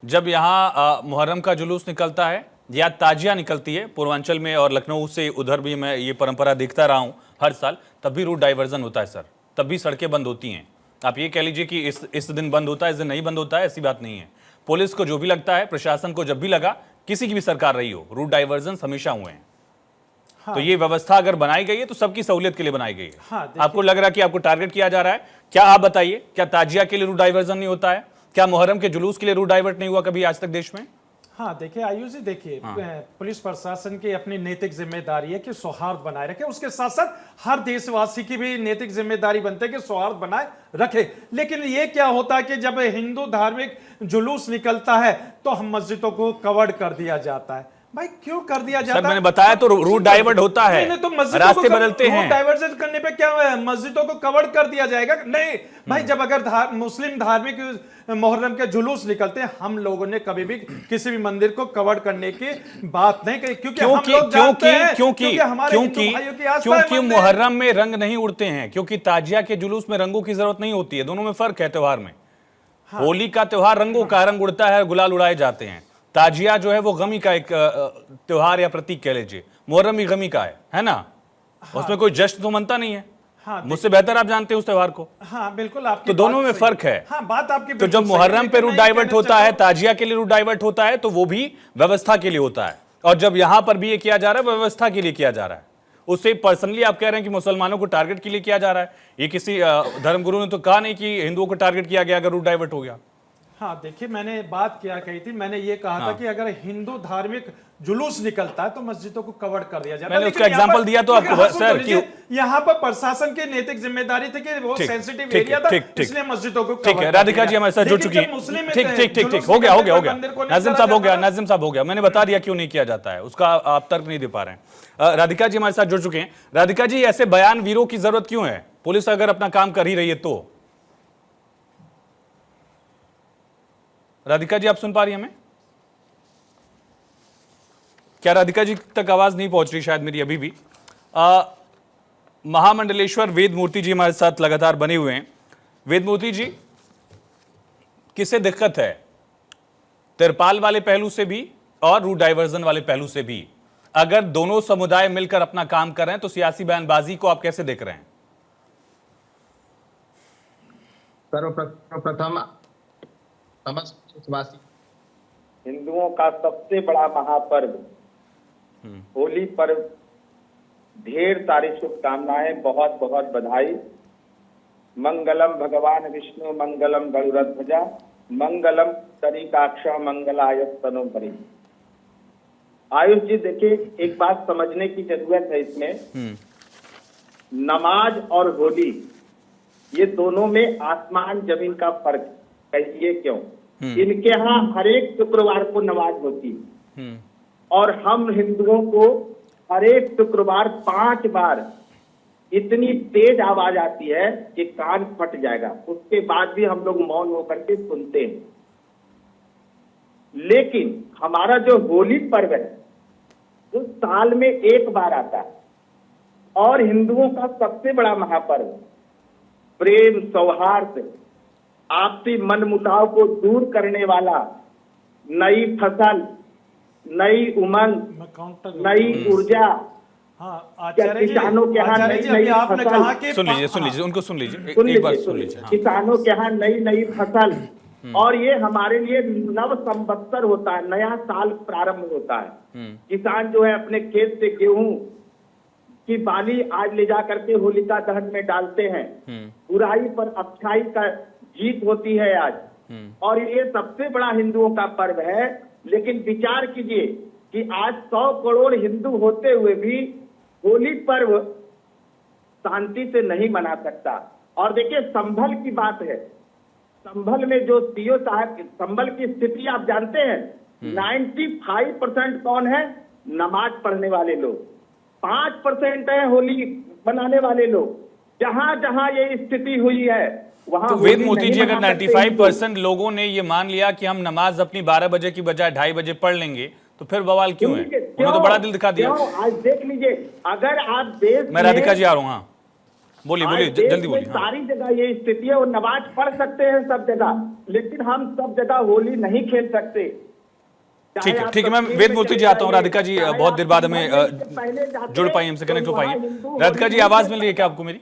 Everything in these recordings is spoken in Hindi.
जब यहाँ मुहर्रम का जुलूस निकलता है या ताजिया निकलती है पूर्वांचल में और लखनऊ से उधर भी मैं ये परंपरा देखता रहा हूँ हर साल, तब भी रूट डाइवर्जन होता है सर, तब भी सड़कें बंद होती हैं। आप ये कह लीजिए कि इस दिन बंद होता है, इस दिन नहीं बंद होता है, ऐसी बात नहीं है। पुलिस को जो भी लगता है, प्रशासन को जब भी लगा, किसी की भी सरकार रही हो, रूट डाइवर्जन हमेशा हुए हैं। हाँ। तो ये व्यवस्था अगर बनाई गई है तो सबकी सहूलियत के लिए बनाई गई है। हाँ, आपको लग रहा है कि आपको टारगेट किया जा रहा है क्या? आप बताइए, क्या ताजिया के लिए रूट डाइवर्जन नहीं होता है? क्या मुहर्रम के जुलूस के लिए रूट डाइवर्ट नहीं हुआ कभी आज तक देश में? हाँ देखिए आयुष जी, देखिए पुलिस प्रशासन की अपनी नैतिक जिम्मेदारी है कि सौहार्द बनाए रखे, उसके साथ साथ हर देशवासी की भी नैतिक जिम्मेदारी बनती है कि सौहार्द बनाए रखे। लेकिन ये क्या होता है कि जब हिंदू धार्मिक जुलूस निकलता है तो हम मस्जिदों को कवर्ड कर दिया जाता है। भाई क्यों कर दिया जाता है? मैंने बताया तो रूट डाइवर्ट होता है, नहीं, तो रास्ते बदलते हैं। रूट डाइवर्जन करने पे क्या मस्जिदों को कवर कर दिया जाएगा? नहीं भाई, जब अगर मुस्लिम धार्मिक मुहर्रम के जुलूस निकलते हैं, हम लोगों ने कभी भी किसी भी मंदिर को कवर करने की बात नहीं कही, क्योंकि हम लोग जानते हैं क्योंकि हमारे हिंदू भाइयों की आस्था है। क्योंकि मुहर्रम में रंग नहीं उड़ते हैं, क्योंकि ताजिया के जुलूस में रंगों की जरूरत नहीं होती है। दोनों में फर्क है त्योहार में। होली का त्योहार रंगों का, रंग उड़ता है, गुलाल उड़ाए जाते हैं। ताजिया जो है वो गमी का एक त्योहार या प्रतीक कह लीजिए। मुहर्रम भी गमी का है ना? उसमें कोई जश्न तो मनता नहीं है। मुझसे बेहतर आप जानते हैं उस त्योहार को। हाँ बिल्कुल, आपकी तो दोनों में फर्क है। हाँ, बात आपकी। तो जब मुहर्रम पे रूट डाइवर्ट होता है, ताजिया के लिए रूट डाइवर्ट होता है, तो वो भी व्यवस्था के लिए होता है। और जब यहां पर भी ये किया जा रहा है, व्यवस्था के लिए किया जा रहा है। उससे पर्सनली आप कह रहे हैं कि मुसलमानों को टारगेट के लिए किया जा रहा है। ये किसी धर्मगुरु ने तो कहा नहीं कि हिंदुओं को टारगेट किया गया अगर रूट डाइवर्ट हो गया। हाँ देखिए, मैंने बात क्या कही थी, मैंने ये कहा था कि अगर हिंदू धार्मिक जुलूस निकलता है तो मस्जिदों को कवर कर दिया जाता है। मैंने उसका एग्जांपल दिया तो आपको सर कि यहाँ पर प्रशासन की नैतिक जिम्मेदारी थी कि वो सेंसिटिव एरिया था, इसलिए मस्जिदों को ठीक है। राधिका जी हमारे साथ जुड़ चुकी हैं। ठीक हो गया नाजिम साहब हो गया। मैंने बता दिया क्यों नहीं किया जाता है, उसका आप तर्क नहीं दे पा रहे हैं। राधिका जी हमारे साथ जुड़ चुके हैं। राधिका जी, ऐसे बयान वीरों की जरूरत क्यों है? पुलिस अगर अपना काम कर ही रही है तो। राधिका जी आप सुन पा रही हैं हमें? क्या राधिका जी तक आवाज नहीं पहुंच रही शायद मेरी अभी भी? महामंडलेश्वर वेद मूर्ति जी हमारे साथ लगातार बने हुए हैं। वेद मूर्ति जी, किसे दिक्कत है? तिरपाल वाले पहलू से भी और रूट डाइवर्जन वाले पहलू से भी। अगर दोनों समुदाय मिलकर अपना काम कर रहे हैं तो सियासी बयानबाजी को आप कैसे देख रहे हैं? सर्वप्रथम समस्त हिंदुओं का सबसे बड़ा महापर्व होली पर्व, ढेर सारी शुभकामनाएं, बहुत बहुत बधाई। मंगलम भगवान विष्णु, मंगलम गरुड़ध्वजा, मंगलम तरीकाक्ष, मंगलाय तनोपरि। आयुष जी देखिए, एक बात समझने की जरूरत है इसमें। नमाज और होली, ये दोनों में आसमान जमीन का फर्क। कहिए क्यों? इनके यहाँ हर एक शुक्रवार को नमाज होती है और हम हिंदुओं को हर एक शुक्रवार 5 बार इतनी तेज आवाज आती है कि कान फट जाएगा। उसके बाद भी हम लोग मौन होकर के सुनते हैं। लेकिन हमारा जो होली पर्व है वो साल में एक बार आता है और हिंदुओं का सबसे बड़ा महापर्व, प्रेम, सौहार्द, आपसी मनमुटाव को दूर करने वाला, नई फसल, नई उमंग, नई ऊर्जा। किसानों के यहाँ नई फसल, सुन लीजिए उनको, सुन लीजिए एक बार सुन लीजिए। किसानों के यहाँ नई फसल, और ये हमारे लिए नव संवत्सर होता है, नया साल प्रारंभ होता है। किसान जो है अपने खेत से गेहूं की बाली आज ले जा करके होलिका दहन में डालते हैं। बुराई पर अच्छाई का जीत होती है आज, और ये सबसे बड़ा हिंदुओं का पर्व है। लेकिन विचार कीजिए कि आज 100 करोड़ हिंदू होते हुए भी होली पर्व शांति से नहीं मना सकता। और देखिए, संभल की बात है, संभल में जो सीओ साहब, संभल की स्थिति आप जानते हैं। 95% कौन है? नमाज पढ़ने वाले लोग। 5% है होली मनाने वाले लोग। जहां जहां ये स्थिति हुई है वहां तो वेद मूर्ति जी, अगर 95% लोगों ने ये मान लिया कि हम नमाज अपनी 12 बजे की बजाय 2:30 बजे पढ़ लेंगे, तो फिर बवाल क्यों है? उन्होंने तो बड़ा दिल दिखा दिया। आज देख लीजिए, अगर आप देश मैं राधिका जी आ रहा हूँ। बोलिए आज बोलिए देश जल्दी में बोलिए। हाँ। सारी जगह ये स्थिति है, और नमाज पढ़ सकते हैं सब जगह, लेकिन हम सब जगह होली नहीं खेल सकते। ठीक है, ठीक है। मैं वेद मूर्ति जी आता हूँ। राधिका जी बहुत देर बाद हमें जुड़ पाई, हमसे कनेक्ट हो पाई। राधिका जी आवाज मिल रही है क्या आपको मेरी?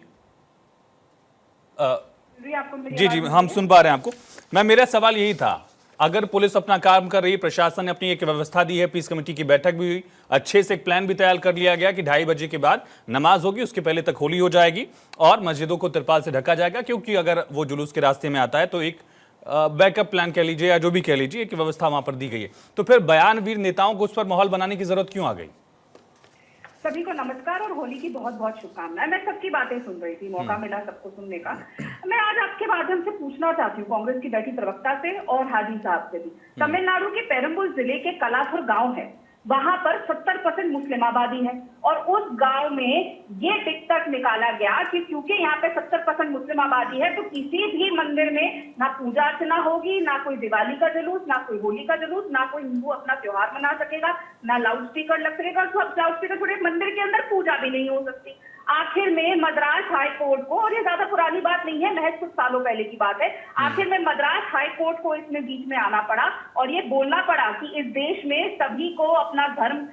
जी जी, हम सुन पा रहे हैं आपको। मेरा सवाल यही था, अगर पुलिस अपना काम कर रही है, प्रशासन ने अपनी एक व्यवस्था दी है, पीस कमेटी की बैठक भी हुई, अच्छे से एक प्लान भी तैयार कर लिया गया कि 2:30 बजे के बाद नमाज होगी, उसके पहले तक होली हो जाएगी और मस्जिदों को तिरपाल से ढका जाएगा, क्योंकि अगर वो जुलूस के रास्ते में आता है तो एक बैकअप प्लान कह लीजिए या जो भी कह लीजिए, एक व्यवस्था वहां पर दी गई है। तो फिर बयानवीर नेताओं को उस पर माहौल बनाने की जरूरत क्यों आ गई? सभी को नमस्कार और होली की बहुत बहुत शुभकामनाएं। मैं सबकी बातें सुन रही थी, मौका मिला सबको सुनने का। मैं आज आपके माध्यम से पूछना चाहती हूँ कांग्रेस की बैठी प्रवक्ता से और हाजी साहब से भी। तमिलनाडु के पेरम्बूर जिले के कलाथुर गांव है, वहां पर 70% मुस्लिम आबादी है और उस गांव में ये टिकट निकाला गया कि क्योंकि यहाँ पे 70% मुस्लिम आबादी है तो किसी भी मंदिर में ना पूजा अर्चना होगी, ना कोई दिवाली का जुलूस, ना कोई होली का जुलूस, ना कोई हिंदू अपना त्योहार मना सकेगा, ना लाउड स्पीकर लग सकेगा। लाउड स्पीकर थोड़े मंदिर के अंदर पूजा भी नहीं हो सकती। आखिर में मद्रास हाई कोर्ट को, और ये ज्यादा पुरानी बात नहीं है, महज कुछ सालों पहले की बात है, आखिर में मद्रास हाई कोर्ट को इसमें बीच में आना पड़ा और ये बोलना पड़ा कि इस देश में सभी को अपना धर्म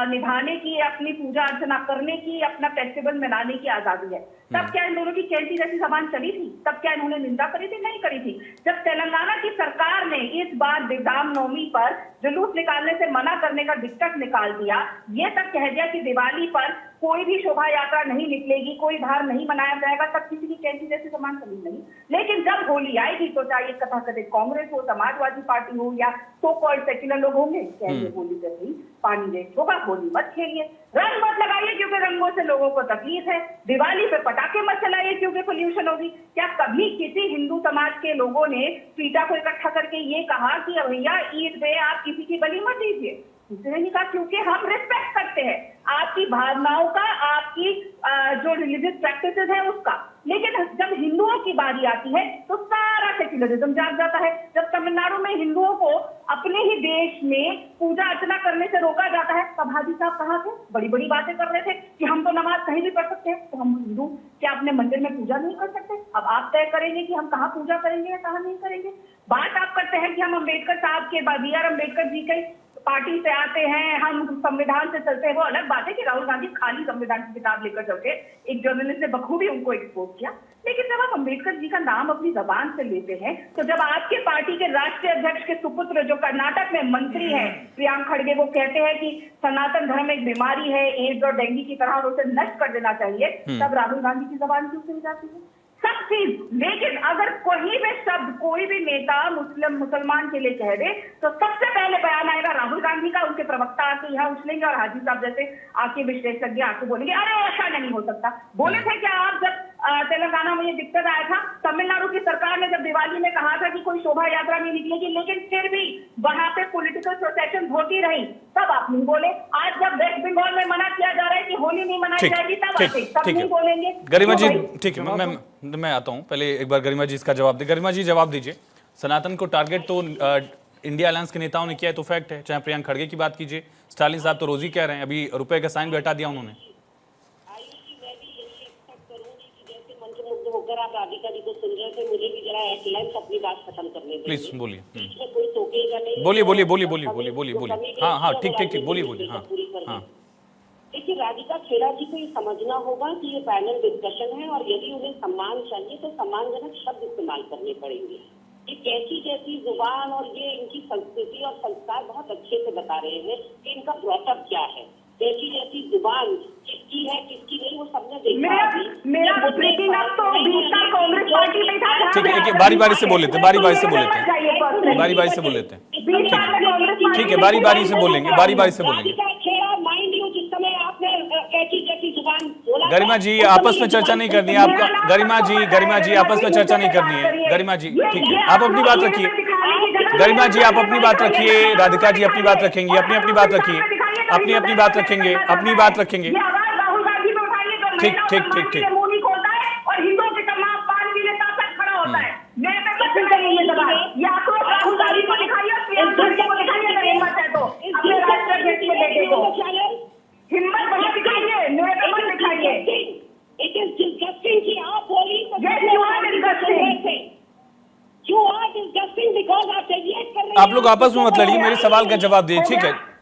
निभाने की, अपनी पूजा अर्चना करने की, अपना फेस्टिवल मनाने की आजादी है। तब क्या इन दोनों की कैंची जैसी जबान चली थी? तब क्या इन्होंने निंदा करी थी? नहीं करी थी। जब तेलंगाना की सरकार ने इस बार रामनवमी पर जुलूस निकालने से मना करने का डिक्टेट निकाल दिया, ये तक कह दिया कि दिवाली पर कोई भी शोभा यात्रा नहीं निकलेगी, कोई बाहर नहीं मनाया जाएगा, तब किसी की कैंची जैसी जबान चली नहीं। लेकिन जब होली आएगी तो चाहे कथाकथित कांग्रेस हो, समाजवादी पार्टी हो या सो कॉल्ड सेक्युलर लोग होंगे, कहेंगे होली कर रही, पानी वेस्ट होगा, होली मत खेलिए, रंग मत लगाइए क्योंकि रंगों से लोगों को तकलीफ है, दिवाली पे पटाखे मत चलाइए क्योंकि पोल्यूशन होगी। क्या कभी किसी हिंदू समाज के लोगों ने पीटा को इकट्ठा करके ये कहा कि भैया ईद पे आप किसी की बलि मत दीजिए? इसने नहीं कहा, क्योंकि हम रिस्पेक्ट करते हैं आपकी भावनाओं का, आपकी जो रिलीजियस प्रैक्टिसेस है उसका। लेकिन जब हिंदुओं की बारी आती है तो सारा सेक्युलरिज्म जाग जाता है। जब तमिलनाडु में हिंदुओं को अपने ही देश में पूजा अर्चना करने से रोका जाता है, तब हाजी साहब कहाँ थे? बड़ी बड़ी बातें कर रहे थे कि हम तो नमाज कहीं भी पढ़ सकते हैं, तो हम हिंदू क्या अपने मंदिर में पूजा नहीं कर सकते? अब आप तय करेंगे कि हम कहाँ पूजा करेंगे या कहाँ नहीं करेंगे। बात आप करते हैं कि हम अम्बेडकर साहब के, BR अम्बेडकर जी के पार्टी से आते हैं, हम संविधान से चलते हैं। वो अलग बात है कि राहुल गांधी खाली संविधान की किताब लेकर चलते, एक जर्नलिस्ट ने बखूबी उनको एक्सपोज किया। लेकिन जब आप अम्बेडकर जी का नाम अपनी जबान से लेते हैं, तो जब आपके पार्टी के राष्ट्रीय अध्यक्ष के सुपुत्र जो कर्नाटक में मंत्री हैं प्रियांक खड़गे, वो कहते हैं कि सनातन धर्म एक बीमारी है, एड्स और डेंगू की तरह, और उसे नष्ट कर देना चाहिए, तब राहुल गांधी की जबान क्यों खुल जाती है? सब चीज। लेकिन अगर कोई भी शब्द कोई भी नेता मुसलमान के लिए कह दे तो सबसे पहले बयान आएगा राहुल गांधी का, उनके प्रवक्ता आके यहाँ उछलेंगे और हाजी साहब जैसे आके विशेषज्ञ आके बोलेंगे अरे ऐसा नहीं हो सकता। बोले थे क्या आप जब तेलंगाना में ये दिक्कत आया था? तमिलनाडु की सरकार ने जब दिवाली में कहा था कि कोई शोभा यात्रा नहीं निकलेगी, लेकिन फिर भी वहां पे पॉलिटिकल प्रोसेशन होती रही, तब आप नहीं बोले। आज जब वेस्ट बंगाल में मना किया जा रहा है कि होली नहीं मनाई जाएगी, तब आते, तब नहीं बोलेंगे। गरिमा जी ठीक है, मैं आता हूं, पहले एक बार गरिमा जी इसका जवाब दे। गरिमा जी जवाब दीजिए। सनातन को टारगेट तो इंडिया अलायंस के नेताओं ने किया है, तो फैक्ट है। चाहे प्रियंक खड़गे की बात कीजिए, स्टालिन साहब तो रोज ही कह रहे हैं, अभी रुपए का साइन भी हटा दिया उन्होंने। होकर आप राधिका जी को सुन रहे थे, मुझे भी जरा एटलाइंस अपनी बात खत्म करने दीजिए। प्लीज बोलिए। कोई टोकेगा नहीं। बोलिए हाँ ठीक बोलिए हाँ। देखिए राधिका खेड़ा जी को ये समझना होगा कि ये पैनल डिस्कशन है और यदि उन्हें सम्मान चाहिए तो सम्मानजनक शब्द इस्तेमाल करने पड़ेंगे। ये कैसी कैसी जुबान और ये इनकी संस्कृति और संस्कार बहुत अच्छे से बता रहे हैं कि इनका ब्रॉटअप क्या है। कैसी कैसी जुबान किसकी है किसकी नहीं, वो सबने देखा। मेरा ब्रेकिंग अप तो बीता कांग्रेस पार्टी में था। ठीक है, बारी बारी से बोल लेते हैं, बारी बारी से बोल लेते हैं, बारी बारी से बोल लेते हैं। ठीक है, बारी बारी से बोलेंगे, बारी बारी से बोलेंगे। गरिमा जी आपस में चर्चा नहीं करनी है आपका। गरिमा जी आपस में चर्चा नहीं करनी है। गरिमा जी ठीक है, आप अपनी बात रखिए। गरिमा जी आप अपनी बात रखिए, राधिका जी अपनी बात रखेंगी, अपनी बात रखिए, अपनी बात रखेंगे, अपनी बात रखेंगे। ठीक और हिंदुओं के तमाम पान पीने साथ खड़ा होता है। मैं या तो राहुल गांधी को दिखाइए, प्रियंका को दिखाइए, अगर हिम्मत है तो अपने राष्ट्रीय अध्यक्ष को लेके हिम्मत दिखाइए, मेरे को दिखाइए। It is disgusting कि आपस में मत लड़िए, मेरे सवाल का जवाब दिए, ठीक है।